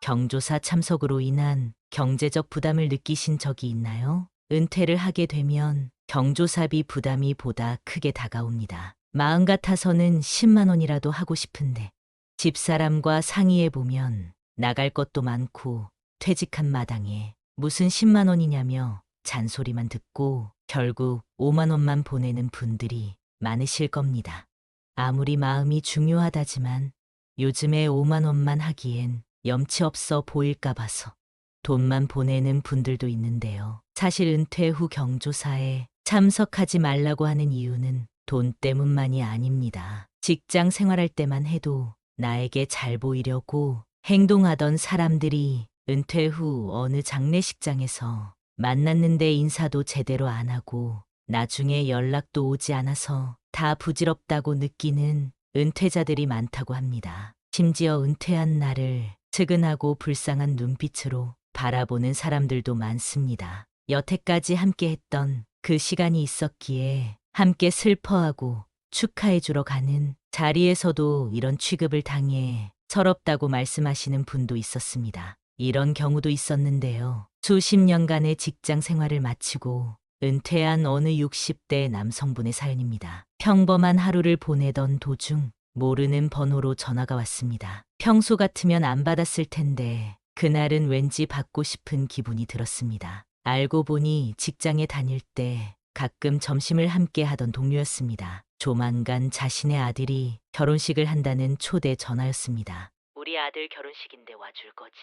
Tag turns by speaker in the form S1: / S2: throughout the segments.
S1: 경조사 참석으로 인한 경제적 부담을 느끼신 적이 있나요? 은퇴를 하게 되면 경조사비 부담이 보다 크게 다가옵니다. 마음 같아서는 10만 원이라도 하고 싶은데 집사람과 상의해 보면 나갈 것도 많고 퇴직한 마당에 무슨 10만 원이냐며 잔소리만 듣고 결국 5만 원만 보내는 분들이 많으실 겁니다. 아무리 마음이 중요하다지만 요즘에 5만 원만 하기엔 염치 없어 보일까 봐서 돈만 보내는 분들도 있는데요. 사실 은퇴 후 경조사에 참석하지 말라고 하는 이유는 돈 때문만이 아닙니다. 직장 생활할 때만 해도 나에게 잘 보이려고 행동하던 사람들이 은퇴 후 어느 장례식장에서 만났는데 인사도 제대로 안 하고 나중에 연락도 오지 않아서 다 부질없다고 느끼는 은퇴자들이 많다고 합니다. 심지어 은퇴한 나를 측은하고 불쌍한 눈빛으로 바라보는 사람들도 많습니다. 여태까지 함께했던 그 시간이 있었기에 함께 슬퍼하고 축하해주러 가는 자리에서도 이런 취급을 당해 서럽다고 말씀하시는 분도 있었습니다. 이런 경우도 있었는데요. 수십 년간의 직장 생활을 마치고 은퇴한 어느 60대 남성분의 사연입니다. 평범한 하루를 보내던 도중 모르는 번호로 전화가 왔습니다. 평소 같으면 안 받았을 텐데 그날은 왠지 받고 싶은 기분이 들었습니다. 알고 보니 직장에 다닐 때 가끔 점심을 함께 하던 동료였습니다. 조만간 자신의 아들이 결혼식을 한다는 초대 전화였습니다. 우리 아들 결혼식인데 와줄 거지?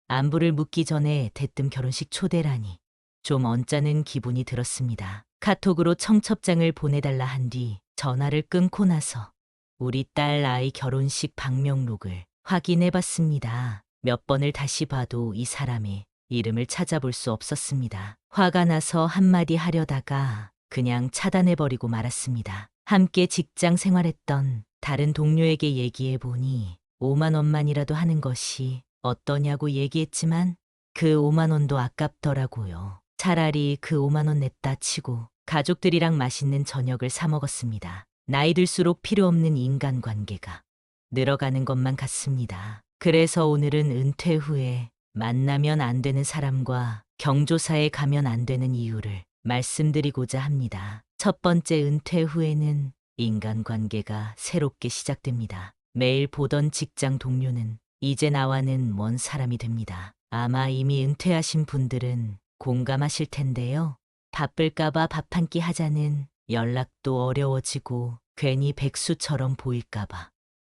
S1: 안부를 묻기 전에 대뜸 결혼식 초대라니 좀 언짢은 기분이 들었습니다. 카톡으로 청첩장을 보내달라 한 뒤 전화를 끊고 나서 우리 딸 아이 결혼식 방명록을 확인해 봤습니다. 몇 번을 다시 봐도 이 사람의 이름을 찾아볼 수 없었습니다. 화가 나서 한마디 하려다가 그냥 차단해버리고 말았습니다. 함께 직장 생활했던 다른 동료에게 얘기해 보니 5만 원만이라도 하는 것이 어떠냐고 얘기했지만 그 5만 원도 아깝더라고요. 차라리 그 5만 원 냈다 치고 가족들이랑 맛있는 저녁을 사 먹었습니다. 나이 들수록 필요 없는 인간관계가 늘어가는 것만 같습니다. 그래서 오늘은 은퇴 후에 만나면 안 되는 사람과 경조사에 가면 안 되는 이유를 말씀드리고자 합니다. 첫 번째, 은퇴 후에는 인간관계가 새롭게 시작됩니다. 매일 보던 직장 동료는 이제 나와는 먼 사람이 됩니다. 아마 이미 은퇴하신 분들은 공감하실 텐데요. 바쁠까봐 밥 한 끼 하자는 연락도 어려워지고 괜히 백수처럼 보일까봐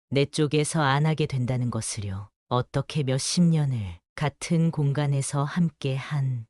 S1: 내 쪽에서 안 하게 된다는 것을요. 어떻게 몇십 년을 같은 공간에서 함께 한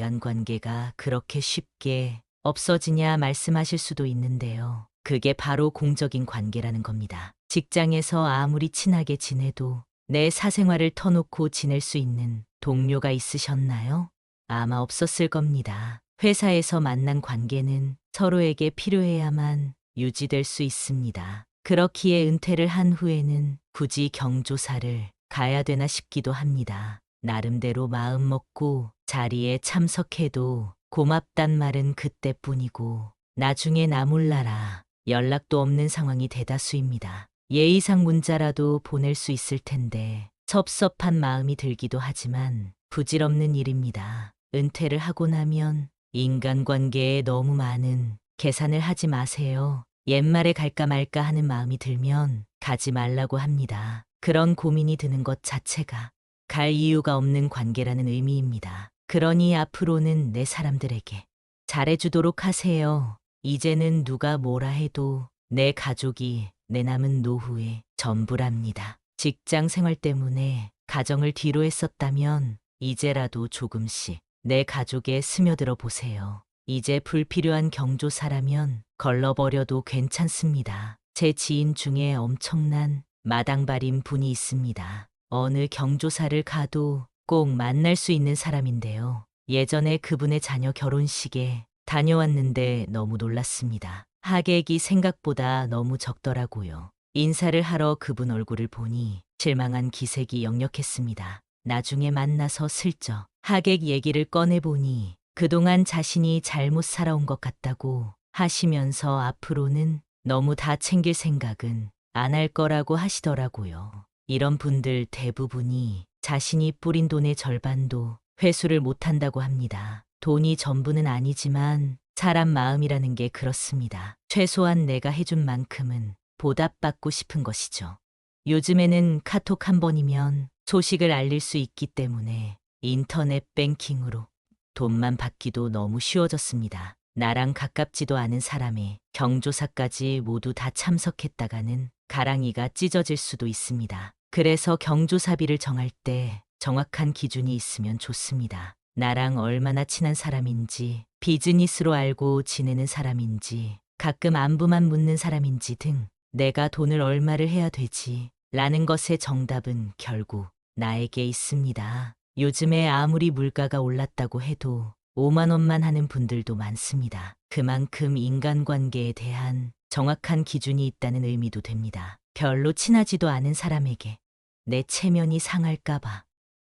S1: 인간관계가 그렇게 쉽게 없어지냐 말씀하실 수도 있는데요. 그게 바로 공적인 관계라는 겁니다. 직장에서 아무리 친하게 지내도 내 사생활을 터놓고 지낼 수 있는 동료가 있으셨나요? 아마 없었을 겁니다. 회사에서 만난 관계는 서로에게 필요해야만 유지될 수 있습니다. 그렇기에 은퇴를 한 후에는 굳이 경조사를 가야 되나 싶기도 합니다. 나름대로 마음 먹고 자리에 참석해도 고맙단 말은 그때뿐이고 나중에 나 몰라라 연락도 없는 상황이 대다수입니다. 예의상 문자라도 보낼 수 있을 텐데 섭섭한 마음이 들기도 하지만 부질없는 일입니다. 은퇴를 하고 나면 인간관계에 너무 많은 계산을 하지 마세요. 옛말에 갈까 말까 하는 마음이 들면 가지 말라고 합니다. 그런 고민이 드는 것 자체가 갈 이유가 없는 관계라는 의미입니다. 그러니 앞으로는 내 사람들에게 잘해주도록 하세요. 이제는 누가 뭐라 해도 내 가족이 내 남은 노후의 전부랍니다. 직장 생활 때문에 가정을 뒤로 했었다면 이제라도 조금씩 내 가족에 스며들어 보세요. 이제 불필요한 경조사라면 걸러버려도 괜찮습니다. 제 지인 중에 엄청난 마당발인 분이 있습니다. 어느 경조사를 가도 꼭 만날 수 있는 사람인데요. 예전에 그분의 자녀 결혼식에 다녀왔는데 너무 놀랐습니다. 하객이 생각보다 너무 적더라고요. 인사를 하러 그분 얼굴을 보니 실망한 기색이 역력했습니다. 나중에 만나서 슬쩍 하객 얘기를 꺼내보니 그동안 자신이 잘못 살아온 것 같다고 하시면서 앞으로는 너무 다 챙길 생각은 안 할 거라고 하시더라고요. 이런 분들 대부분이 자신이 뿌린 돈의 절반도 회수를 못한다고 합니다. 돈이 전부는 아니지만 사람 마음이라는 게 그렇습니다. 최소한 내가 해준 만큼은 보답받고 싶은 것이죠. 요즘에는 카톡 한 번이면 소식을 알릴 수 있기 때문에 인터넷 뱅킹으로 돈만 받기도 너무 쉬워졌습니다. 나랑 가깝지도 않은 사람의 경조사까지 모두 다 참석했다가는 가랑이가 찢어질 수도 있습니다. 그래서 경조사비를 정할 때 정확한 기준이 있으면 좋습니다. 나랑 얼마나 친한 사람인지, 비즈니스로 알고 지내는 사람인지, 가끔 안부만 묻는 사람인지 등 내가 돈을 얼마를 해야 되지 라는 것의 정답은 결국 나에게 있습니다. 요즘에 아무리 물가가 올랐다고 해도 5만 원만 하는 분들도 많습니다. 그만큼 인간관계에 대한 정확한 기준이 있다는 의미도 됩니다. 별로 친하지도 않은 사람에게 내 체면이 상할까봐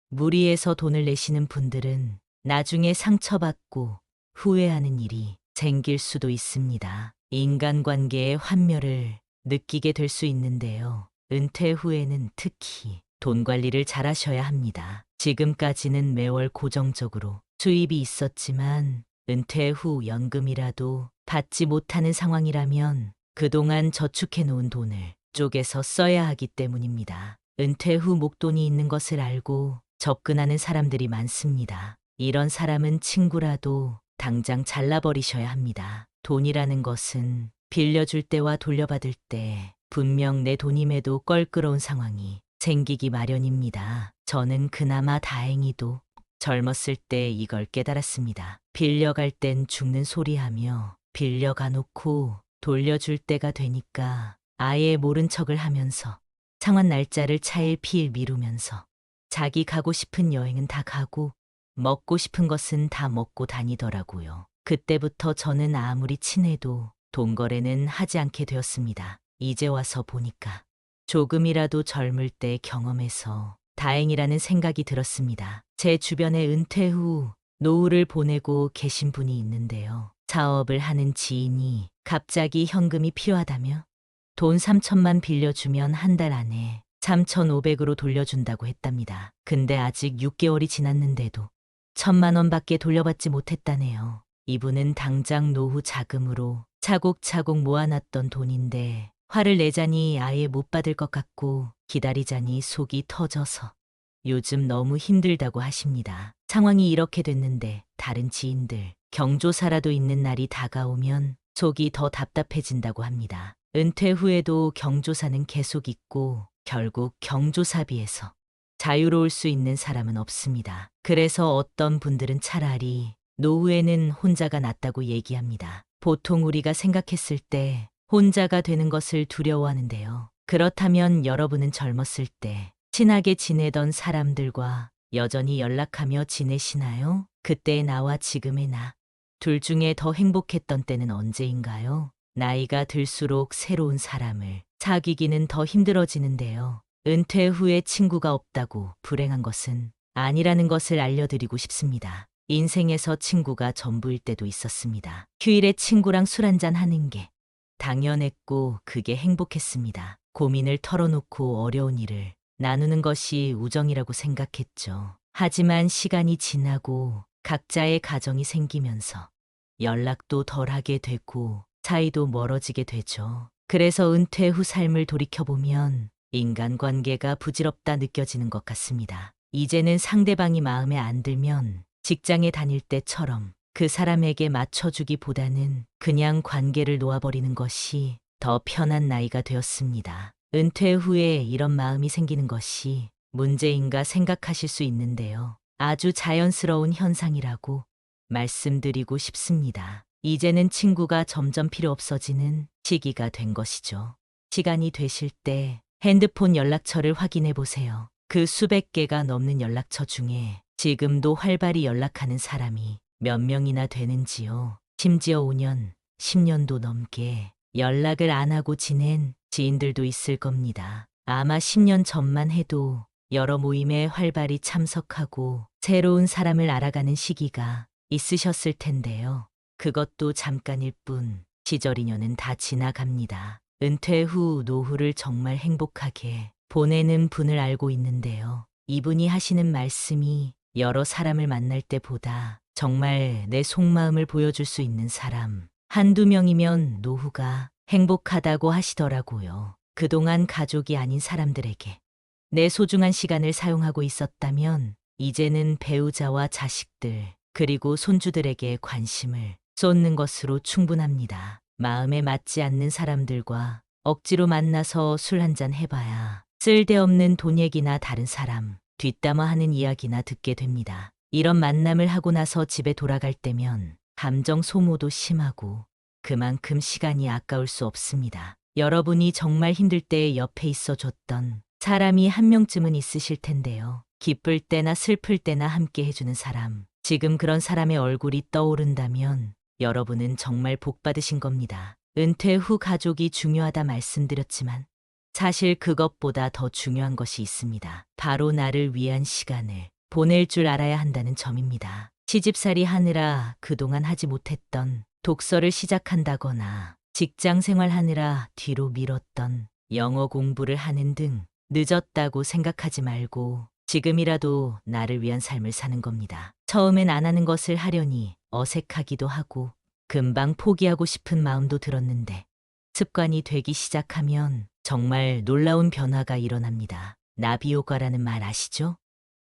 S1: 무리해서 돈을 내시는 분들은 나중에 상처받고 후회하는 일이 생길 수도 있습니다. 인간관계의 환멸을 느끼게 될 수 있는데요. 은퇴 후에는 특히 돈 관리를 잘 하셔야 합니다. 지금까지는 매월 고정적으로 수입이 있었지만 은퇴 후 연금이라도 받지 못하는 상황이라면 그동안 저축해 놓은 돈을 쪼개서 써야 하기 때문입니다. 은퇴 후 목돈이 있는 것을 알고 접근하는 사람들이 많습니다. 이런 사람은 친구라도 당장 잘라버리셔야 합니다. 돈이라는 것은 빌려줄 때와 돌려받을 때 분명 내 돈임에도 껄끄러운 상황이 생기기 마련입니다. 저는 그나마 다행히도 젊었을 때 이걸 깨달았습니다. 빌려갈 땐 죽는 소리하며 빌려가 놓고 돌려줄 때가 되니까 아예 모른 척을 하면서 상환 날짜를 차일피일 미루면서 자기 가고 싶은 여행은 다 가고 먹고 싶은 것은 다 먹고 다니더라고요. 그때부터 저는 아무리 친해도 돈 거래는 하지 않게 되었습니다. 이제 와서 보니까 조금이라도 젊을 때 경험해서 다행이라는 생각이 들었습니다. 제 주변에 은퇴 후 노후를 보내고 계신 분이 있는데요. 사업을 하는 지인이 갑자기 현금이 필요하다며 돈 3천만 빌려주면 한 달 안에 3,500으로 돌려준다고 했답니다. 근데 아직 6개월이 지났는데도 1,000만 원밖에 돌려받지 못했다네요. 이분은 당장 노후 자금으로 차곡차곡 모아놨던 돈인데 화를 내자니 아예 못 받을 것 같고 기다리자니 속이 터져서 요즘 너무 힘들다고 하십니다. 상황이 이렇게 됐는데 다른 지인들, 경조사라도 있는 날이 다가오면 속이 더 답답해진다고 합니다. 은퇴 후에도 경조사는 계속 있고 결국 경조사비에서 자유로울 수 있는 사람은 없습니다. 그래서 어떤 분들은 차라리 노후에는 혼자가 낫다고 얘기합니다. 보통 우리가 생각했을 때 혼자가 되는 것을 두려워하는데요. 그렇다면 여러분은 젊었을 때 친하게 지내던 사람들과 여전히 연락하며 지내시나요? 그때의 나와 지금의 나, 둘 중에 더 행복했던 때는 언제인가요? 나이가 들수록 새로운 사람을 사귀기는 더 힘들어지는데요. 은퇴 후에 친구가 없다고 불행한 것은 아니라는 것을 알려드리고 싶습니다. 인생에서 친구가 전부일 때도 있었습니다. 휴일에 친구랑 술 한잔 하는 게 당연했고 그게 행복했습니다. 고민을 털어놓고 어려운 일을 나누는 것이 우정이라고 생각했죠. 하지만 시간이 지나고 각자의 가정이 생기면서 연락도 덜하게 되고 사이도 멀어지게 되죠. 그래서 은퇴 후 삶을 돌이켜보면 인간관계가 부질없다 느껴지는 것 같습니다. 이제는 상대방이 마음에 안 들면 직장에 다닐 때처럼 그 사람에게 맞춰주기보다는 그냥 관계를 놓아버리는 것이 더 편한 나이가 되었습니다. 은퇴 후에 이런 마음이 생기는 것이 문제인가 생각하실 수 있는데요. 아주 자연스러운 현상이라고 말씀드리고 싶습니다. 이제는 친구가 점점 필요 없어지는 시기가 된 것이죠. 시간이 되실 때 핸드폰 연락처를 확인해 보세요. 그 수백 개가 넘는 연락처 중에 지금도 활발히 연락하는 사람이 몇 명이나 되는지요. 심지어 5년, 10년도 넘게 연락을 안 하고 지낸 지인들도 있을 겁니다. 아마 10년 전만 해도 여러 모임에 활발히 참석하고 새로운 사람을 알아가는 시기가 있으셨을 텐데요. 그것도 잠깐일 뿐 시절 인연은 다 지나갑니다. 은퇴 후 노후를 정말 행복하게 보내는 분을 알고 있는데요. 이분이 하시는 말씀이 여러 사람을 만날 때보다 정말 내 속마음을 보여줄 수 있는 사람 한두 명이면 노후가 행복하다고 하시더라고요. 그동안 가족이 아닌 사람들에게 내 소중한 시간을 사용하고 있었다면 이제는 배우자와 자식들 그리고 손주들에게 관심을 쏟는 것으로 충분합니다. 마음에 맞지 않는 사람들과 억지로 만나서 술 한잔 해봐야 쓸데없는 돈 얘기나 다른 사람 뒷담화하는 이야기나 듣게 됩니다. 이런 만남을 하고 나서 집에 돌아갈 때면 감정 소모도 심하고 그만큼 시간이 아까울 수 없습니다. 여러분이 정말 힘들 때 옆에 있어줬던 사람이 한 명쯤은 있으실 텐데요. 기쁠 때나 슬플 때나 함께 해주는 사람. 지금 그런 사람의 얼굴이 떠오른다면 여러분은 정말 복 받으신 겁니다. 은퇴 후 가족이 중요하다 말씀드렸지만 사실 그것보다 더 중요한 것이 있습니다. 바로 나를 위한 시간을 보낼 줄 알아야 한다는 점입니다. 시집살이 하느라 그동안 하지 못했던 독서를 시작한다거나 직장 생활하느라 뒤로 미뤘던 영어 공부를 하는 등 늦었다고 생각하지 말고 지금이라도 나를 위한 삶을 사는 겁니다. 처음엔 안 하는 것을 하려니 어색하기도 하고 금방 포기하고 싶은 마음도 들었는데 습관이 되기 시작하면 정말 놀라운 변화가 일어납니다. 나비효과라는 말 아시죠?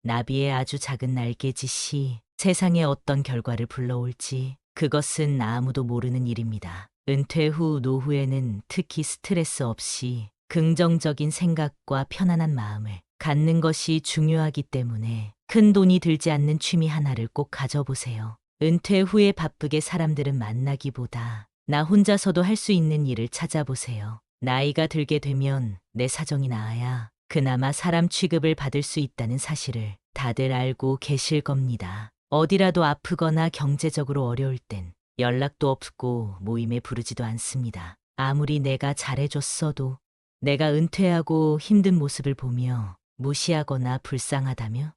S1: 나비의 아주 작은 날개짓이 세상에 어떤 결과를 불러올지 그것은 아무도 모르는 일입니다. 은퇴 후 노후에는 특히 스트레스 없이 긍정적인 생각과 편안한 마음을 갖는 것이 중요하기 때문에 큰 돈이 들지 않는 취미 하나를 꼭 가져보세요. 은퇴 후에 바쁘게 사람들은 만나기보다 나 혼자서도 할 수 있는 일을 찾아보세요. 나이가 들게 되면 내 사정이 나아야 그나마 사람 취급을 받을 수 있다는 사실을 다들 알고 계실 겁니다. 어디라도 아프거나 경제적으로 어려울 땐 연락도 없고 모임에 부르지도 않습니다. 아무리 내가 잘해줬어도 내가 은퇴하고 힘든 모습을 보며 무시하거나 불쌍하다며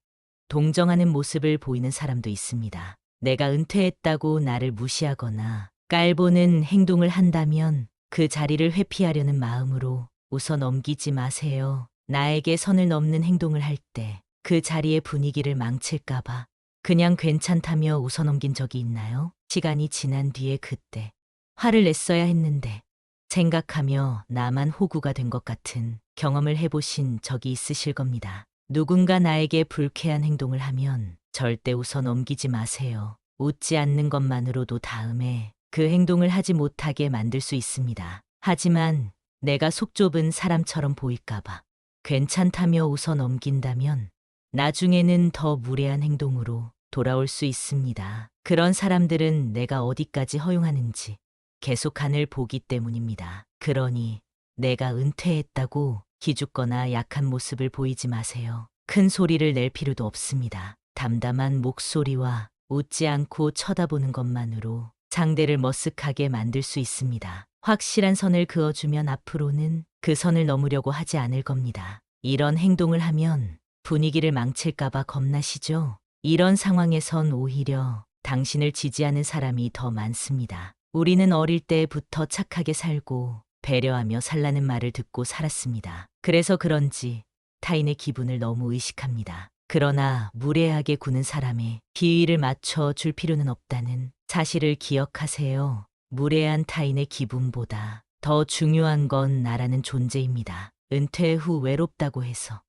S1: 동정하는 모습을 보이는 사람도 있습니다. 내가 은퇴했다고 나를 무시하거나 깔보는 행동을 한다면 그 자리를 회피하려는 마음으로 웃어 넘기지 마세요. 나에게 선을 넘는 행동을 할 때 그 자리의 분위기를 망칠까봐 그냥 괜찮다며 웃어 넘긴 적이 있나요? 시간이 지난 뒤에 그때 화를 냈어야 했는데 생각하며 나만 호구가 된 것 같은 경험을 해보신 적이 있으실 겁니다. 누군가 나에게 불쾌한 행동을 하면 절대 웃어 넘기지 마세요. 웃지 않는 것만으로도 다음에 그 행동을 하지 못하게 만들 수 있습니다. 하지만 내가 속 좁은 사람처럼 보일까봐 괜찮다며 웃어 넘긴다면 나중에는 더 무례한 행동으로 돌아올 수 있습니다. 그런 사람들은 내가 어디까지 허용하는지 계속 간을 보기 때문입니다. 그러니 내가 은퇴했다고 기죽거나 약한 모습을 보이지 마세요. 큰 소리를 낼 필요도 없습니다. 담담한 목소리와 웃지 않고 쳐다보는 것만으로 상대를 머쓱하게 만들 수 있습니다. 확실한 선을 그어주면 앞으로는 그 선을 넘으려고 하지 않을 겁니다. 이런 행동을 하면 분위기를 망칠까봐 겁나시죠? 이런 상황에선 오히려 당신을 지지하는 사람이 더 많습니다. 우리는 어릴 때부터 착하게 살고 배려하며 살라는 말을 듣고 살았습니다. 그래서 그런지 타인의 기분을 너무 의식합니다. 그러나 무례하게 구는 사람의 비위를 맞춰 줄 필요는 없다는 사실을 기억하세요. 무례한 타인의 기분보다 더 중요한 건 나라는 존재입니다. 은퇴 후 외롭다고 해서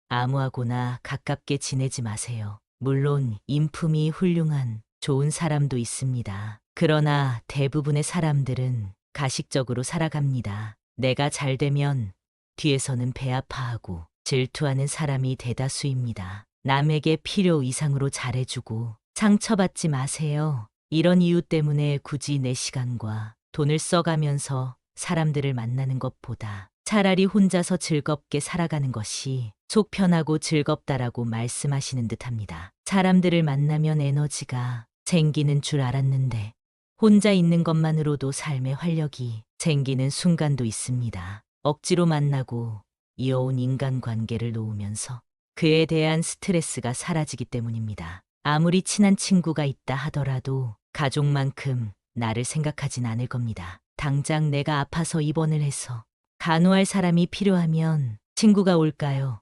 S1: 아무하고나 가깝게 지내지 마세요. 물론 인품이 훌륭한 좋은 사람도 있습니다. 그러나 대부분의 사람들은 가식적으로 살아갑니다. 내가 잘 되면 뒤에서는 배 아파하고 질투하는 사람이 대다수입니다. 남에게 필요 이상으로 잘해주고 상처받지 마세요. 이런 이유 때문에 굳이 내 시간과 돈을 써가면서 사람들을 만나는 것보다 차라리 혼자서 즐겁게 살아가는 것이 속 편하고 즐겁다라고 말씀하시는 듯합니다. 사람들을 만나면 에너지가 생기는 줄 알았는데 혼자 있는 것만으로도 삶의 활력이 생기는 순간도 있습니다. 억지로 만나고 이어온 인간관계를 놓으면서 그에 대한 스트레스가 사라지기 때문입니다. 아무리 친한 친구가 있다 하더라도 가족만큼 나를 생각하진 않을 겁니다. 당장 내가 아파서 입원을 해서 간호할 사람이 필요하면 친구가 올까요?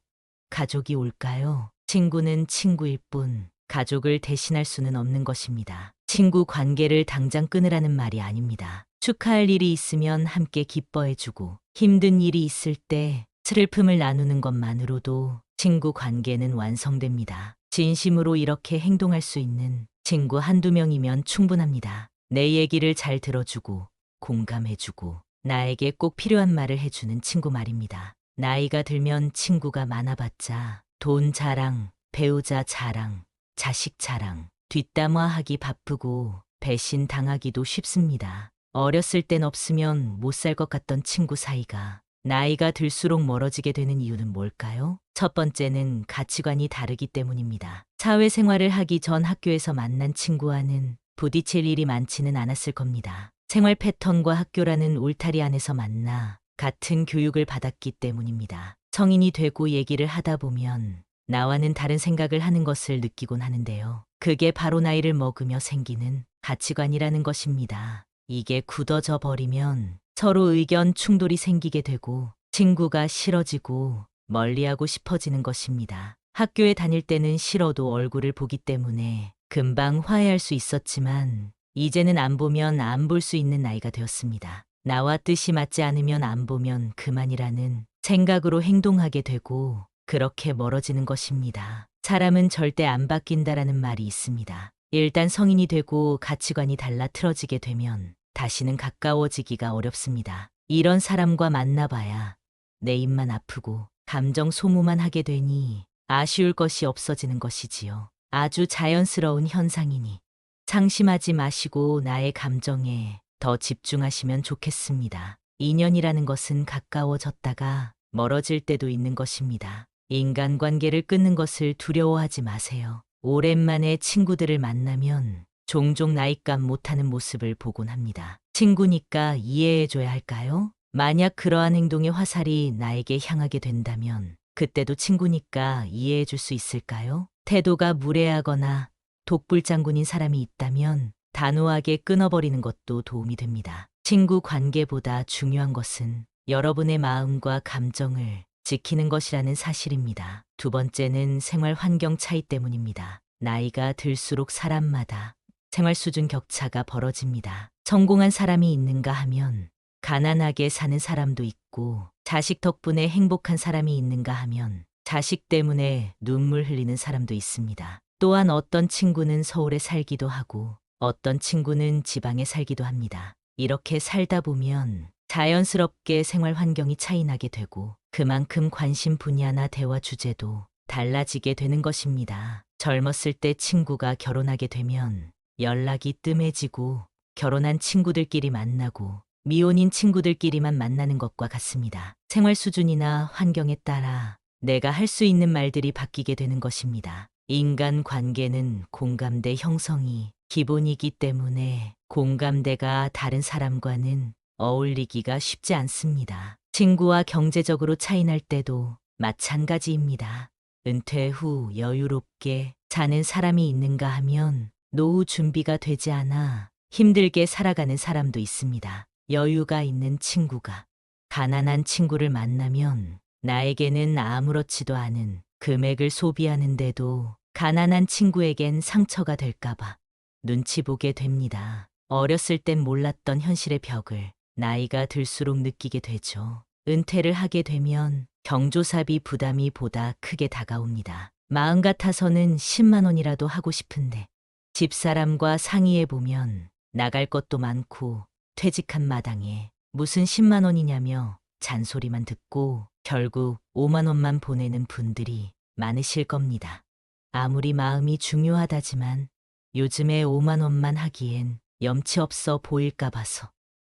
S1: 가족이 올까요? 친구는 친구일 뿐 가족을 대신할 수는 없는 것입니다. 친구 관계를 당장 끊으라는 말이 아닙니다. 축하할 일이 있으면 함께 기뻐해주고 힘든 일이 있을 때 슬픔을 나누는 것만으로도 친구 관계는 완성됩니다. 진심으로 이렇게 행동할 수 있는 친구 한두 명이면 충분합니다. 내 얘기를 잘 들어주고 공감해주고 나에게 꼭 필요한 말을 해주는 친구 말입니다. 나이가 들면 친구가 많아봤자 돈 자랑, 배우자 자랑, 자식 자랑, 뒷담화하기 바쁘고 배신 당하기도 쉽습니다. 어렸을 땐 없으면 못 살 것 같던 친구 사이가 나이가 들수록 멀어지게 되는 이유는 뭘까요? 첫 번째는 가치관이 다르기 때문입니다. 사회생활을 하기 전 학교에서 만난 친구와는 부딪힐 일이 많지는 않았을 겁니다. 생활 패턴과 학교라는 울타리 안에서 만나 같은 교육을 받았기 때문입니다. 성인이 되고 얘기를 하다 보면 나와는 다른 생각을 하는 것을 느끼곤 하는데요. 그게 바로 나이를 먹으며 생기는 가치관이라는 것입니다. 이게 굳어져 버리면 서로 의견 충돌이 생기게 되고 친구가 싫어지고 멀리하고 싶어지는 것입니다. 학교에 다닐 때는 싫어도 얼굴을 보기 때문에 금방 화해할 수 있었지만 이제는 안 보면 안 볼 수 있는 나이가 되었습니다. 나와 뜻이 맞지 않으면 안 보면 그만이라는 생각으로 행동하게 되고 그렇게 멀어지는 것입니다. 사람은 절대 안 바뀐다라는 말이 있습니다. 일단 성인이 되고 가치관이 달라 틀어지게 되면 다시는 가까워지기가 어렵습니다. 이런 사람과 만나봐야 내 입만 아프고 감정 소모만 하게 되니 아쉬울 것이 없어지는 것이지요. 아주 자연스러운 현상이니 상심하지 마시고 나의 감정에 더 집중하시면 좋겠습니다. 인연이라는 것은 가까워졌다가 멀어질 때도 있는 것입니다. 인간관계를 끊는 것을 두려워하지 마세요. 오랜만에 친구들을 만나면 종종 나이값 못하는 모습을 보곤 합니다. 친구니까 이해해줘야 할까요? 만약 그러한 행동의 화살이 나에게 향하게 된다면 그때도 친구니까 이해해줄 수 있을까요? 태도가 무례하거나 독불장군인 사람이 있다면 단호하게 끊어버리는 것도 도움이 됩니다. 친구 관계보다 중요한 것은 여러분의 마음과 감정을 지키는 것이라는 사실입니다. 두 번째는 생활 환경 차이 때문입니다. 나이가 들수록 사람마다 생활 수준 격차가 벌어집니다. 성공한 사람이 있는가 하면 가난하게 사는 사람도 있고 자식 덕분에 행복한 사람이 있는가 하면 자식 때문에 눈물 흘리는 사람도 있습니다. 또한 어떤 친구는 서울에 살기도 하고 어떤 친구는 지방에 살기도 합니다. 이렇게 살다 보면 자연스럽게 생활 환경이 차이나게 되고 그만큼 관심 분야나 대화 주제도 달라지게 되는 것입니다. 젊었을 때 친구가 결혼하게 되면 연락이 뜸해지고 결혼한 친구들끼리 만나고 미혼인 친구들끼리만 만나는 것과 같습니다. 생활 수준이나 환경에 따라 내가 할 수 있는 말들이 바뀌게 되는 것입니다. 인간 관계는 공감대 형성이 기본이기 때문에 공감대가 다른 사람과는 어울리기가 쉽지 않습니다. 친구와 경제적으로 차이날 때도 마찬가지입니다. 은퇴 후 여유롭게 사는 사람이 있는가 하면 노후 준비가 되지 않아 힘들게 살아가는 사람도 있습니다. 여유가 있는 친구가 가난한 친구를 만나면 나에게는 아무렇지도 않은 금액을 소비하는데도 가난한 친구에겐 상처가 될까봐 눈치 보게 됩니다. 어렸을 땐 몰랐던 현실의 벽을 나이가 들수록 느끼게 되죠. 은퇴를 하게 되면 경조사비 부담이 보다 크게 다가옵니다. 마음 같아서는 10만 원이라도 하고 싶은데 집사람과 상의해보면 나갈 것도 많고 퇴직한 마당에 무슨 10만 원이냐며 잔소리만 듣고 결국 5만 원만 보내는 분들이 많으실 겁니다. 아무리 마음이 중요하다지만 요즘에 5만 원만 하기엔 염치 없어 보일까 봐서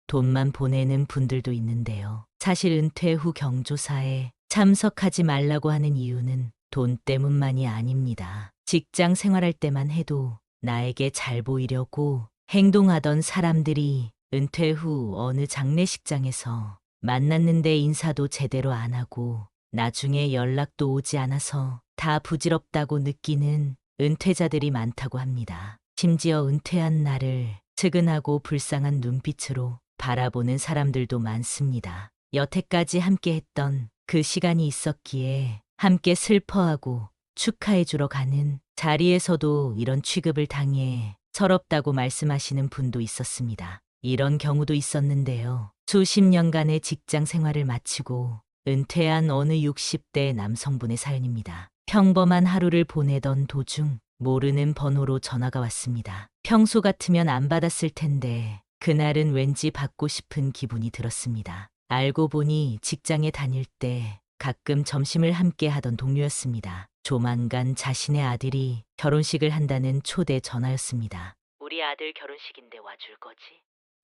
S1: 돈만 보내는 분들도 있는데요. 사실 은퇴 후 경조사에 참석하지 말라고 하는 이유는 돈 때문만이 아닙니다. 직장 생활할 때만 해도 나에게 잘 보이려고 행동하던 사람들이 은퇴 후 어느 장례식장에서 만났는데 인사도 제대로 안 하고 나중에 연락도 오지 않아서 다 부질없다고 느끼는 은퇴자들이 많다고 합니다. 심지어 은퇴한 나를 측은하고 불쌍한 눈빛으로 바라보는 사람들도 많습니다. 여태까지 함께 했던 그 시간이 있었기에 함께 슬퍼하고 축하해주러 가는 자리에서도 이런 취급을 당해 서럽다고 말씀하시는 분도 있었습니다. 이런 경우도 있었는데요. 수십 년간의 직장 생활을 마치고 은퇴한 어느 60대 남성분의 사연입니다. 평범한 하루를 보내던 도중 모르는 번호로 전화가 왔습니다. 평소 같으면 안 받았을 텐데 그날은 왠지 받고 싶은 기분이 들었습니다. 알고 보니 직장에 다닐 때 가끔 점심을 함께 하던 동료였습니다. 조만간 자신의 아들이 결혼식을 한다는 초대 전화였습니다. 우리 아들 결혼식인데 와줄 거지?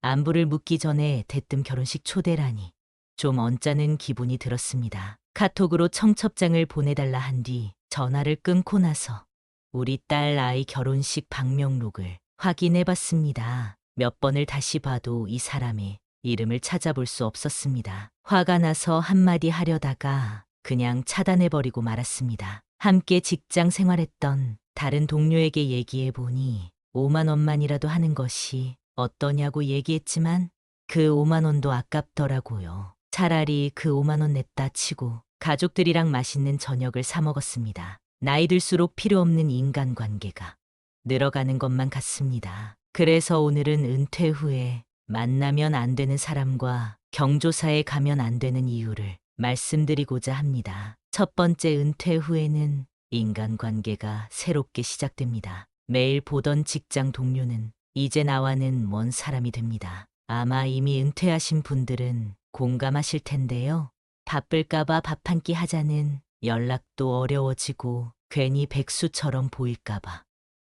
S1: 안부를 묻기 전에 대뜸 결혼식 초대라니. 좀 언짢은 기분이 들었습니다. 카톡으로 청첩장을 보내달라 한 뒤 전화를 끊고 나서 우리 딸 아이 결혼식 방명록을 확인해 봤습니다. 몇 번을 다시 봐도 이 사람의 이름을 찾아볼 수 없었습니다. 화가 나서 한마디 하려다가 그냥 차단해버리고 말았습니다. 함께 직장 생활했던 다른 동료에게 얘기해 보니 5만 원만이라도 하는 것이 어떠냐고 얘기했지만 그 5만 원도 아깝더라고요. 차라리 그 5만 원 냈다 치고 가족들이랑 맛있는 저녁을 사 먹었습니다. 나이 들수록 필요 없는 인간관계가 늘어가는 것만 같습니다. 그래서 오늘은 은퇴 후에 만나면 안 되는 사람과 경조사에 가면 안 되는 이유를 말씀드리고자 합니다. 첫 번째, 은퇴 후에는 인간관계가 새롭게 시작됩니다. 매일 보던 직장 동료는 이제 나와는 먼 사람이 됩니다. 아마 이미 은퇴하신 분들은 공감하실 텐데요. 바쁠까봐 밥 한 끼 하자는 연락도 어려워지고 괜히 백수처럼 보일까봐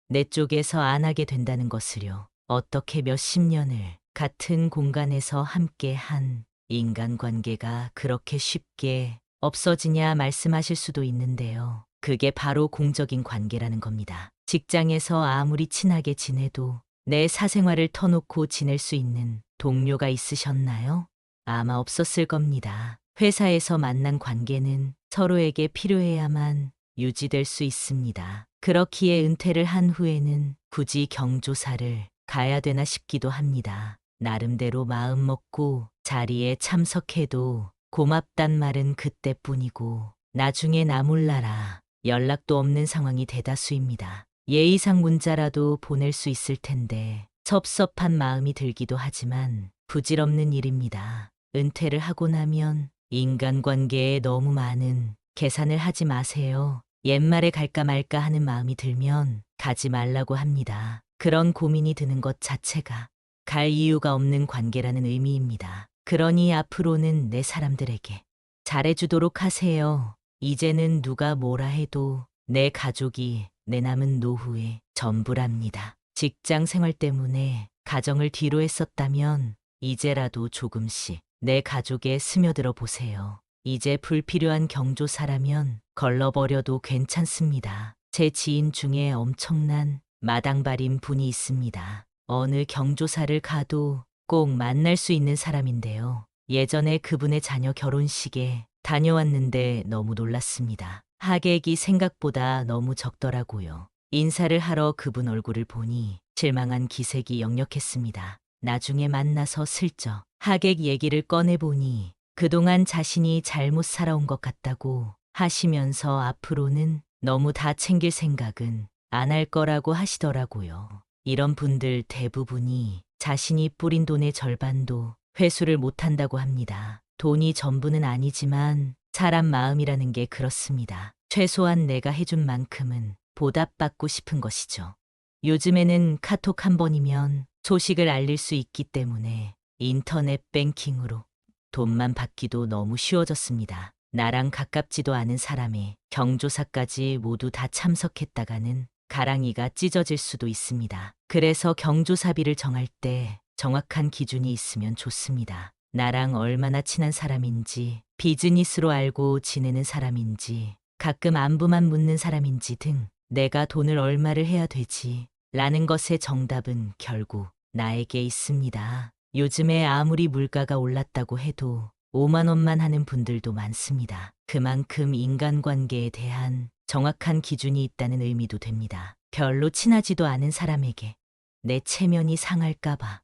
S1: 내 쪽에서 안 하게 된다는 것을요. 어떻게 몇십 년을 같은 공간에서 함께 한 인간관계가 그렇게 쉽게 없어지냐 말씀하실 수도 있는데요. 그게 바로 공적인 관계라는 겁니다. 직장에서 아무리 친하게 지내도 내 사생활을 터놓고 지낼 수 있는 동료가 있으셨나요? 아마 없었을 겁니다. 회사에서 만난 관계는 서로에게 필요해야만 유지될 수 있습니다. 그렇기에 은퇴를 한 후에는 굳이 경조사를 가야 되나 싶기도 합니다. 나름대로 마음 먹고 자리에 참석해도 고맙단 말은 그때뿐이고 나중에 나 몰라라 연락도 없는 상황이 대다수입니다. 예의상 문자라도 보낼 수 있을 텐데 섭섭한 마음이 들기도 하지만 부질없는 일입니다. 은퇴를 하고 나면 인간관계에 너무 많은 계산을 하지 마세요. 옛말에 갈까 말까 하는 마음이 들면 가지 말라고 합니다. 그런 고민이 드는 것 자체가 갈 이유가 없는 관계라는 의미입니다. 그러니 앞으로는 내 사람들에게 잘해주도록 하세요. 이제는 누가 뭐라 해도 내 가족이 내 남은 노후의 전부랍니다. 직장 생활 때문에 가정을 뒤로 했었다면 이제라도 조금씩 내 가족에 스며들어 보세요. 이제 불필요한 경조사라면 걸러버려도 괜찮습니다. 제 지인 중에 엄청난 마당발인 분이 있습니다. 어느 경조사를 가도 꼭 만날 수 있는 사람인데요. 예전에 그분의 자녀 결혼식에 다녀왔는데 너무 놀랐습니다. 하객이 생각보다 너무 적더라고요. 인사를 하러 그분 얼굴을 보니 실망한 기색이 역력했습니다. 나중에 만나서 슬쩍 하객 얘기를 꺼내보니 그동안 자신이 잘못 살아온 것 같다고 하시면서 앞으로는 너무 다 챙길 생각은 안 할 거라고 하시더라고요. 이런 분들 대부분이 자신이 뿌린 돈의 절반도 회수를 못한다고 합니다. 돈이 전부는 아니지만 사람 마음이라는 게 그렇습니다. 최소한 내가 해준 만큼은 보답받고 싶은 것이죠. 요즘에는 카톡 한 번이면 소식을 알릴 수 있기 때문에 인터넷 뱅킹으로 돈만 받기도 너무 쉬워졌습니다. 나랑 가깝지도 않은 사람의 경조사까지 모두 다 참석했다가는 가랑이가 찢어질 수도 있습니다. 그래서 경조사비를 정할 때 정확한 기준이 있으면 좋습니다. 나랑 얼마나 친한 사람인지, 비즈니스로 알고 지내는 사람인지, 가끔 안부만 묻는 사람인지 등 내가 돈을 얼마를 해야 되지 라는 것의 정답은 결국 나에게 있습니다. 요즘에 아무리 물가가 올랐다고 해도 5만 원만 하는 분들도 많습니다. 그만큼 인간관계에 대한 정확한 기준이 있다는 의미도 됩니다. 별로 친하지도 않은 사람에게 내 체면이 상할까봐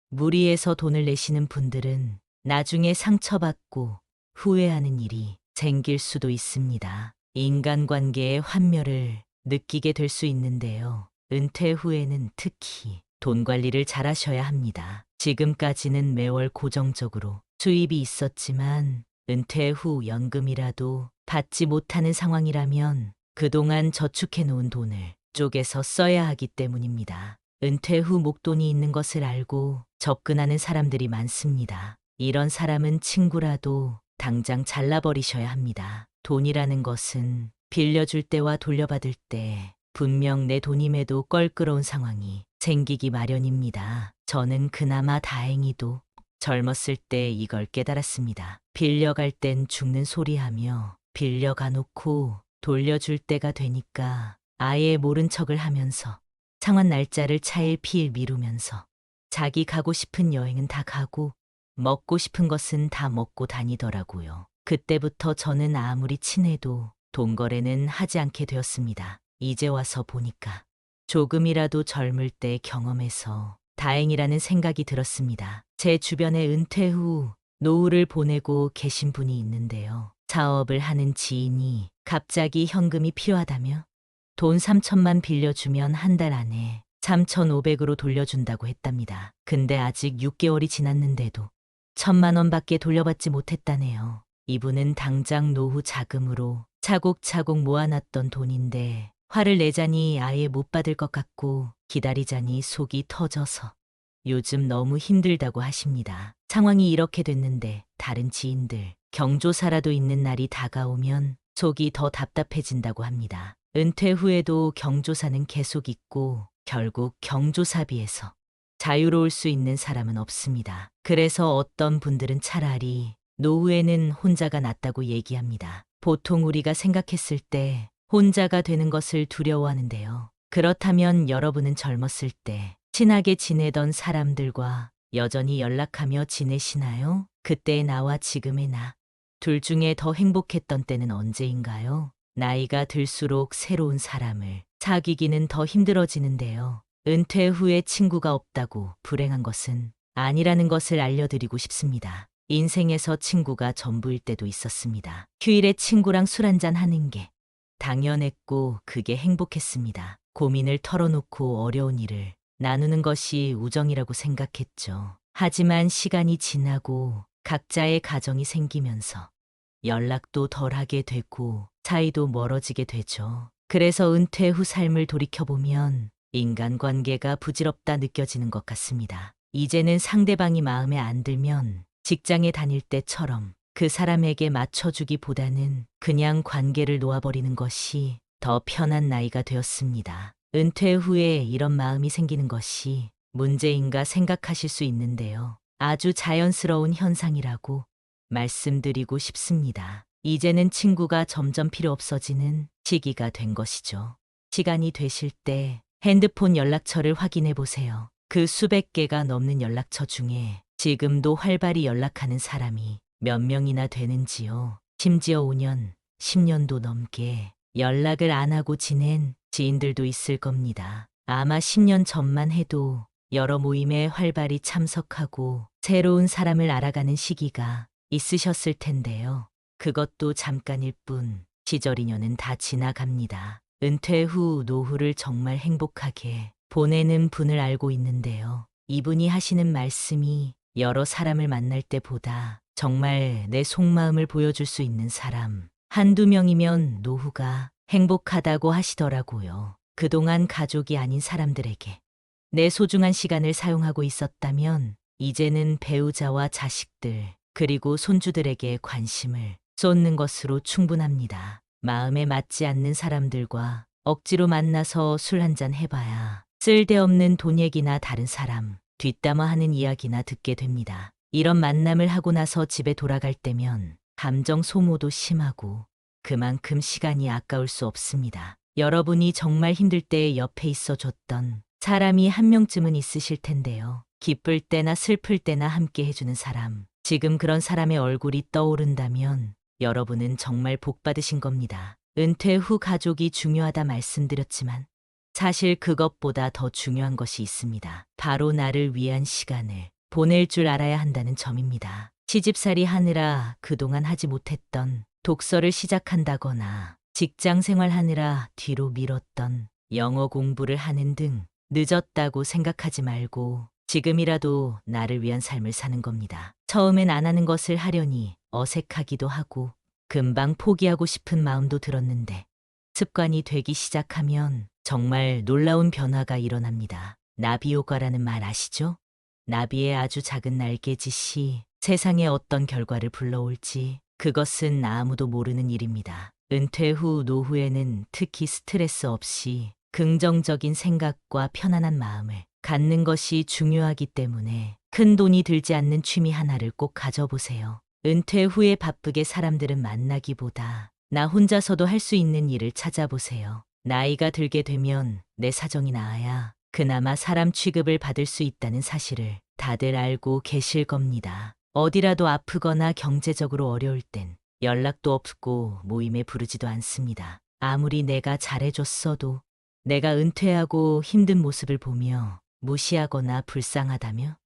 S1: 무리해서 돈을 내시는 분들은 나중에 상처받고 후회하는 일이 생길 수도 있습니다. 인간관계의 환멸을 느끼게 될 수 있는데요. 은퇴 후에는 특히 돈 관리를 잘 하셔야 합니다. 지금까지는 매월 고정적으로 수입이 있었지만 은퇴 후 연금이라도 받지 못하는 상황이라면 그동안 저축해 놓은 돈을 쪼개서 써야 하기 때문입니다. 은퇴 후 목돈이 있는 것을 알고 접근하는 사람들이 많습니다. 이런 사람은 친구라도 당장 잘라버리셔야 합니다. 돈이라는 것은 빌려줄 때와 돌려받을 때 분명 내 돈임에도 껄끄러운 상황이 생기기 마련입니다. 저는 그나마 다행히도 젊었을 때 이걸 깨달았습니다. 빌려갈 땐 죽는 소리하며 빌려가 놓고 돌려줄 때가 되니까 아예 모른 척을 하면서 상환 날짜를 차일피일 미루면서 자기 가고 싶은 여행은 다 가고 먹고 싶은 것은 다 먹고 다니더라고요. 그때부터 저는 아무리 친해도 돈 거래는 하지 않게 되었습니다. 이제 와서 보니까 조금이라도 젊을 때 경험해서 다행이라는 생각이 들었습니다. 제 주변에 은퇴 후 노후를 보내고 계신 분이 있는데요. 사업을 하는 지인이 갑자기 현금이 필요하다며 돈 3천만 빌려주면 한 달 안에 3,500으로 돌려준다고 했답니다. 근데 아직 6개월이 지났는데도 1,000만 원밖에 돌려받지 못했다네요. 이분은 당장 노후 자금으로 차곡차곡 모아놨던 돈인데 화를 내자니 아예 못 받을 것 같고 기다리자니 속이 터져서 요즘 너무 힘들다고 하십니다. 상황이 이렇게 됐는데 다른 지인들 경조사라도 있는 날이 다가오면 속이 더 답답해진다고 합니다. 은퇴 후에도 경조사는 계속 있고 결국 경조사비에서 자유로울 수 있는 사람은 없습니다. 그래서 어떤 분들은 차라리 노후에는 혼자가 낫다고 얘기합니다. 보통 우리가 생각했을 때 혼자가 되는 것을 두려워하는데요. 그렇다면 여러분은 젊었을 때 친하게 지내던 사람들과 여전히 연락하며 지내시나요? 그때의 나와 지금의 나, 둘 중에 더 행복했던 때는 언제인가요? 나이가 들수록 새로운 사람을 사귀기는 더 힘들어지는데요. 은퇴 후에 친구가 없다고 불행한 것은 아니라는 것을 알려드리고 싶습니다. 인생에서 친구가 전부일 때도 있었습니다. 휴일에 친구랑 술 한잔 하는 게 당연했고 그게 행복했습니다. 고민을 털어놓고 어려운 일을 나누는 것이 우정이라고 생각했죠. 하지만 시간이 지나고 각자의 가정이 생기면서 연락도 덜하게 되고 사이도 멀어지게 되죠. 그래서 은퇴 후 삶을 돌이켜보면 인간관계가 부질없다 느껴지는 것 같습니다. 이제는 상대방이 마음에 안 들면 직장에 다닐 때처럼 그 사람에게 맞춰주기보다는 그냥 관계를 놓아버리는 것이 더 편한 나이가 되었습니다. 은퇴 후에 이런 마음이 생기는 것이 문제인가 생각하실 수 있는데요. 아주 자연스러운 현상이라고 말씀드리고 싶습니다. 이제는 친구가 점점 필요 없어지는 시기가 된 것이죠. 시간이 되실 때 핸드폰 연락처를 확인해 보세요. 그 수백 개가 넘는 연락처 중에 지금도 활발히 연락하는 사람이 몇 명이나 되는지요. 심지어 5년, 10년도 넘게 연락을 안 하고 지낸 지인들도 있을 겁니다. 아마 10년 전만 해도 여러 모임에 활발히 참석하고 새로운 사람을 알아가는 시기가 있으셨을 텐데요. 그것도 잠깐일 뿐 시절 인연은 다 지나갑니다. 은퇴 후 노후를 정말 행복하게 보내는 분을 알고 있는데요. 이분이 하시는 말씀이 여러 사람을 만날 때보다 정말 내 속마음을 보여줄 수 있는 사람 한두 명이면 노후가 행복하다고 하시더라고요. 그동안 가족이 아닌 사람들에게 내 소중한 시간을 사용하고 있었다면 이제는 배우자와 자식들 그리고 손주들에게 관심을 쏟는 것으로 충분합니다. 마음에 맞지 않는 사람들과 억지로 만나서 술 한잔 해봐야 쓸데없는 돈 얘기나 다른 사람 뒷담화하는 이야기나 듣게 됩니다. 이런 만남을 하고 나서 집에 돌아갈 때면 감정 소모도 심하고 그만큼 시간이 아까울 수 없습니다. 여러분이 정말 힘들 때 옆에 있어줬던 사람이 한 명쯤은 있으실 텐데요. 기쁠 때나 슬플 때나 함께 해주는 사람. 지금 그런 사람의 얼굴이 떠오른다면 여러분은 정말 복 받으신 겁니다. 은퇴 후 가족이 중요하다 말씀드렸지만 사실 그것보다 더 중요한 것이 있습니다. 바로 나를 위한 시간을 보낼 줄 알아야 한다는 점입니다. 시집살이 하느라 그동안 하지 못했던 독서를 시작한다거나 직장 생활하느라 뒤로 미뤘던 영어 공부를 하는 등 늦었다고 생각하지 말고 지금이라도 나를 위한 삶을 사는 겁니다. 처음엔 안 하는 것을 하려니 어색하기도 하고 금방 포기하고 싶은 마음도 들었는데 습관이 되기 시작하면 정말 놀라운 변화가 일어납니다. 나비효과라는 말 아시죠? 나비의 아주 작은 날개짓이 세상에 어떤 결과를 불러올지 그것은 아무도 모르는 일입니다. 은퇴 후 노후에는 특히 스트레스 없이 긍정적인 생각과 편안한 마음을 갖는 것이 중요하기 때문에 큰 돈이 들지 않는 취미 하나를 꼭 가져보세요. 은퇴 후에 바쁘게 사람들은 만나기보다 나 혼자서도 할 수 있는 일을 찾아보세요. 나이가 들게 되면 내 사정이 나아야 그나마 사람 취급을 받을 수 있다는 사실을 다들 알고 계실 겁니다. 어디라도 아프거나 경제적으로 어려울 땐 연락도 없고 모임에 부르지도 않습니다. 아무리 내가 잘해줬어도 내가 은퇴하고 힘든 모습을 보며 무시하거나 불쌍하다며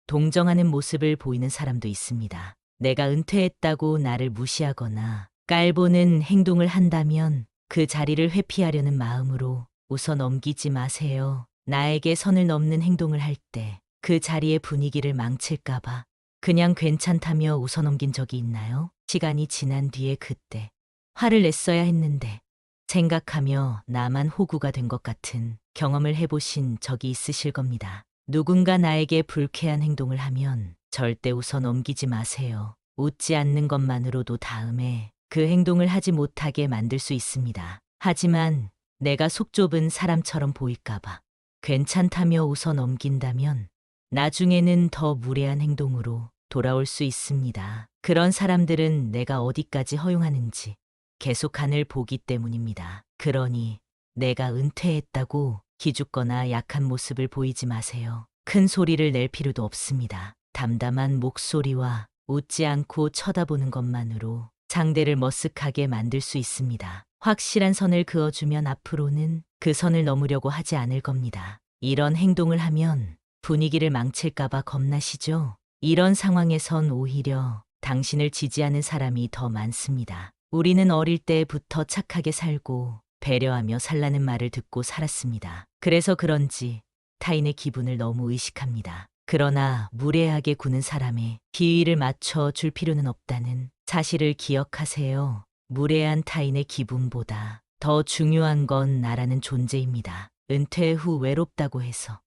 S1: 동정하는 모습을 보이는 사람도 있습니다. 내가 은퇴했다고 나를 무시하거나 깔보는 행동을 한다면 그 자리를 회피하려는 마음으로 웃어 넘기지 마세요. 나에게 선을 넘는 행동을 할 때 그 자리의 분위기를 망칠까봐 그냥 괜찮다며 웃어 넘긴 적이 있나요? 시간이 지난 뒤에 그때 화를 냈어야 했는데 생각하며 나만 호구가 된 것 같은 경험을 해보신 적이 있으실 겁니다. 누군가 나에게 불쾌한 행동을 하면 절대 웃어 넘기지 마세요. 웃지 않는 것만으로도 다음에 그 행동을 하지 못하게 만들 수 있습니다. 하지만 내가 속 좁은 사람처럼 보일까봐 괜찮다며 웃어 넘긴다면 나중에는 더 무례한 행동으로 돌아올 수 있습니다. 그런 사람들은 내가 어디까지 허용하는지 계속 하늘 보기 때문입니다. 그러니 내가 은퇴했다고 기죽거나 약한 모습을 보이지 마세요. 큰 소리를 낼 필요도 없습니다. 담담한 목소리와 웃지 않고 쳐다보는 것만으로 상대를 머쓱하게 만들 수 있습니다. 확실한 선을 그어주면 앞으로는 그 선을 넘으려고 하지 않을 겁니다. 이런 행동을 하면 분위기를 망칠까봐 겁나시죠? 이런 상황에선 오히려 당신을 지지하는 사람이 더 많습니다. 우리는 어릴 때부터 착하게 살고 배려하며 살라는 말을 듣고 살았습니다. 그래서 그런지 타인의 기분을 너무 의식합니다. 그러나 무례하게 구는 사람의 비위를 맞춰 줄 필요는 없다는 사실을 기억하세요. 무례한 타인의 기분보다 더 중요한 건 나라는 존재입니다. 은퇴 후 외롭다고 해서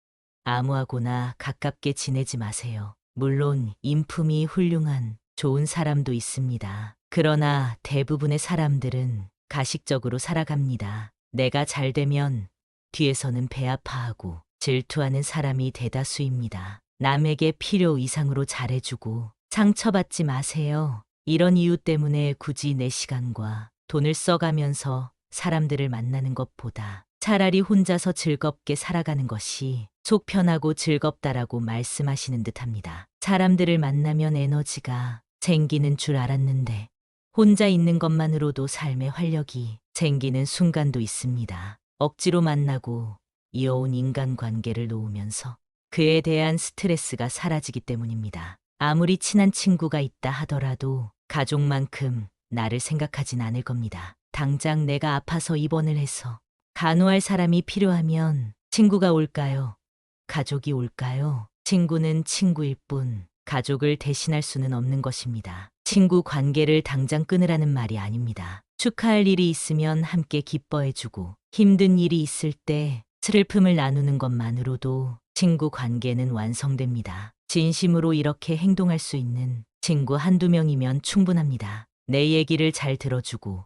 S1: 아무하고나 가깝게 지내지 마세요. 물론 인품이 훌륭한 좋은 사람도 있습니다. 그러나 대부분의 사람들은 가식적으로 살아갑니다. 내가 잘 되면 뒤에서는 배 아파하고 질투하는 사람이 대다수입니다. 남에게 필요 이상으로 잘해주고 상처받지 마세요. 이런 이유 때문에 굳이 내 시간과 돈을 써가면서 사람들을 만나는 것보다 차라리 혼자서 즐겁게 살아가는 것이 속 편하고 즐겁다라고 말씀하시는 듯합니다. 사람들을 만나면 에너지가 생기는 줄 알았는데 혼자 있는 것만으로도 삶의 활력이 생기는 순간도 있습니다. 억지로 만나고 이어온 인간관계를 놓으면서 그에 대한 스트레스가 사라지기 때문입니다. 아무리 친한 친구가 있다 하더라도 가족만큼 나를 생각하진 않을 겁니다. 당장 내가 아파서 입원을 해서 간호할 사람이 필요하면 친구가 올까요? 가족이 올까요? 친구는 친구일 뿐 가족을 대신할 수는 없는 것입니다. 친구 관계를 당장 끊으라는 말이 아닙니다. 축하할 일이 있으면 함께 기뻐해주고 힘든 일이 있을 때 슬픔을 나누는 것만으로도 친구 관계는 완성됩니다. 진심으로 이렇게 행동할 수 있는 친구 한두 명이면 충분합니다. 내 얘기를 잘 들어주고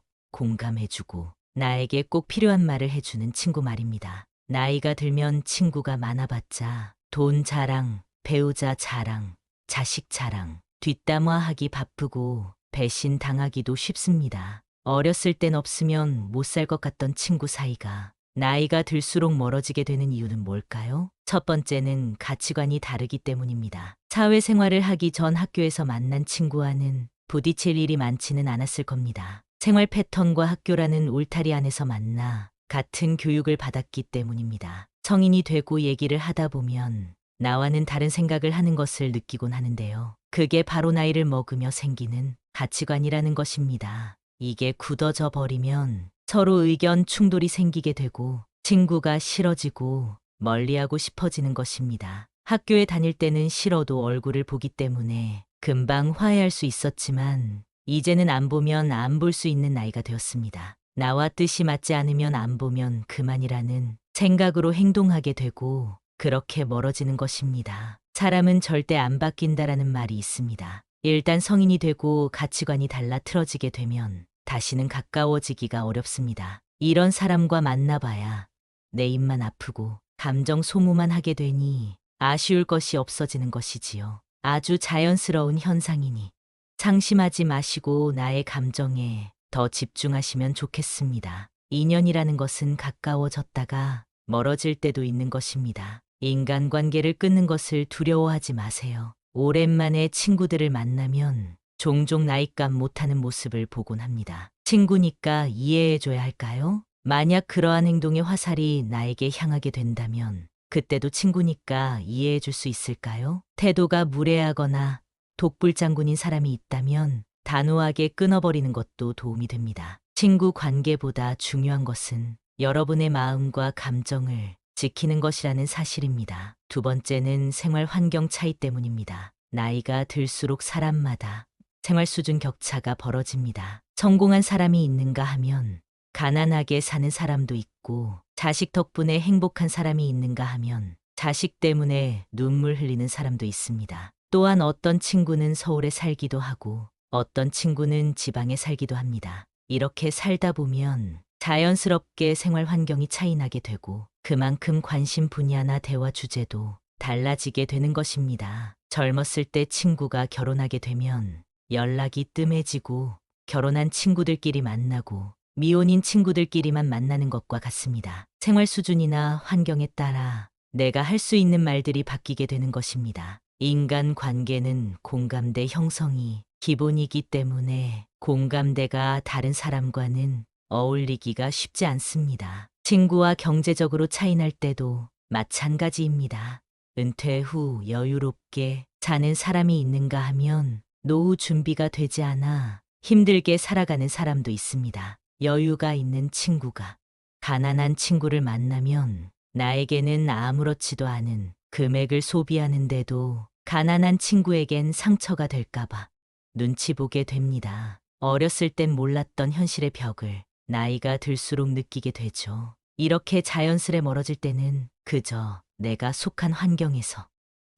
S1: 공감해주고 나에게 꼭 필요한 말을 해주는 친구 말입니다. 나이가 들면 친구가 많아봤자 돈 자랑, 배우자 자랑, 자식 자랑, 뒷담화하기 바쁘고 배신 당하기도 쉽습니다. 어렸을 땐 없으면 못 살 것 같던 친구 사이가 나이가 들수록 멀어지게 되는 이유는 뭘까요? 첫 번째는 가치관이 다르기 때문입니다. 사회생활을 하기 전 학교에서 만난 친구와는 부딪힐 일이 많지는 않았을 겁니다. 생활 패턴과 학교라는 울타리 안에서 만나 같은 교육을 받았기 때문입니다. 성인이 되고 얘기를 하다 보면 나와는 다른 생각을 하는 것을 느끼곤 하는데요. 그게 바로 나이를 먹으며 생기는 가치관이라는 것입니다. 이게 굳어져 버리면 서로 의견 충돌이 생기게 되고 친구가 싫어지고 멀리하고 싶어지는 것입니다. 학교에 다닐 때는 싫어도 얼굴을 보기 때문에 금방 화해할 수 있었지만 이제는 안 보면 안 볼 수 있는 나이가 되었습니다. 나와 뜻이 맞지 않으면 안 보면 그만이라는 생각으로 행동하게 되고 그렇게 멀어지는 것입니다. 사람은 절대 안 바뀐다라는 말이 있습니다. 일단 성인이 되고 가치관이 달라 틀어지게 되면 다시는 가까워지기가 어렵습니다. 이런 사람과 만나봐야 내 입만 아프고 감정 소모만 하게 되니 아쉬울 것이 없어지는 것이지요. 아주 자연스러운 현상이니 상심하지 마시고 나의 감정에 더 집중하시면 좋겠습니다. 인연이라는 것은 가까워졌다가 멀어질 때도 있는 것입니다. 인간관계를 끊는 것을 두려워하지 마세요. 오랜만에 친구들을 만나면 종종 나이값 못하는 모습을 보곤 합니다. 친구니까 이해해줘야 할까요? 만약 그러한 행동의 화살이 나에게 향하게 된다면 그때도 친구니까 이해해줄 수 있을까요? 태도가 무례하거나 독불장군인 사람이 있다면 단호하게 끊어버리는 것도 도움이 됩니다. 친구 관계보다 중요한 것은 여러분의 마음과 감정을 지키는 것이라는 사실입니다. 두 번째는 생활 환경 차이 때문입니다. 나이가 들수록 사람마다 생활 수준 격차가 벌어집니다. 성공한 사람이 있는가 하면 가난하게 사는 사람도 있고 자식 덕분에 행복한 사람이 있는가 하면 자식 때문에 눈물 흘리는 사람도 있습니다. 또한 어떤 친구는 서울에 살기도 하고 어떤 친구는 지방에 살기도 합니다. 이렇게 살다 보면 자연스럽게 생활 환경이 차이나게 되고 그만큼 관심 분야나 대화 주제도 달라지게 되는 것입니다. 젊었을 때 친구가 결혼하게 되면 연락이 뜸해지고 결혼한 친구들끼리 만나고 미혼인 친구들끼리만 만나는 것과 같습니다. 생활 수준이나 환경에 따라 내가 할 수 있는 말들이 바뀌게 되는 것입니다. 인간 관계는 공감대 형성이 기본이기 때문에 공감대가 다른 사람과는 어울리기가 쉽지 않습니다. 친구와 경제적으로 차이날 때도 마찬가지입니다. 은퇴 후 여유롭게 사는 사람이 있는가 하면 노후 준비가 되지 않아 힘들게 살아가는 사람도 있습니다. 여유가 있는 친구가 가난한 친구를 만나면 나에게는 아무렇지도 않은 금액을 소비하는데도 가난한 친구에겐 상처가 될까봐 눈치 보게 됩니다. 어렸을 땐 몰랐던 현실의 벽을 나이가 들수록 느끼게 되죠. 이렇게 자연스레 멀어질 때는 그저 내가 속한 환경에서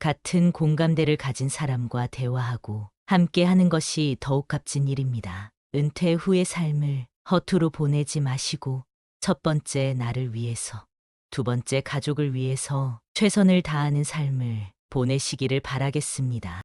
S1: 같은 공감대를 가진 사람과 대화하고 함께 하는 것이 더욱 값진 일입니다. 은퇴 후의 삶을 허투루 보내지 마시고 첫 번째 나를 위해서, 두 번째 가족을 위해서 최선을 다하는 삶을 보내시기를 바라겠습니다.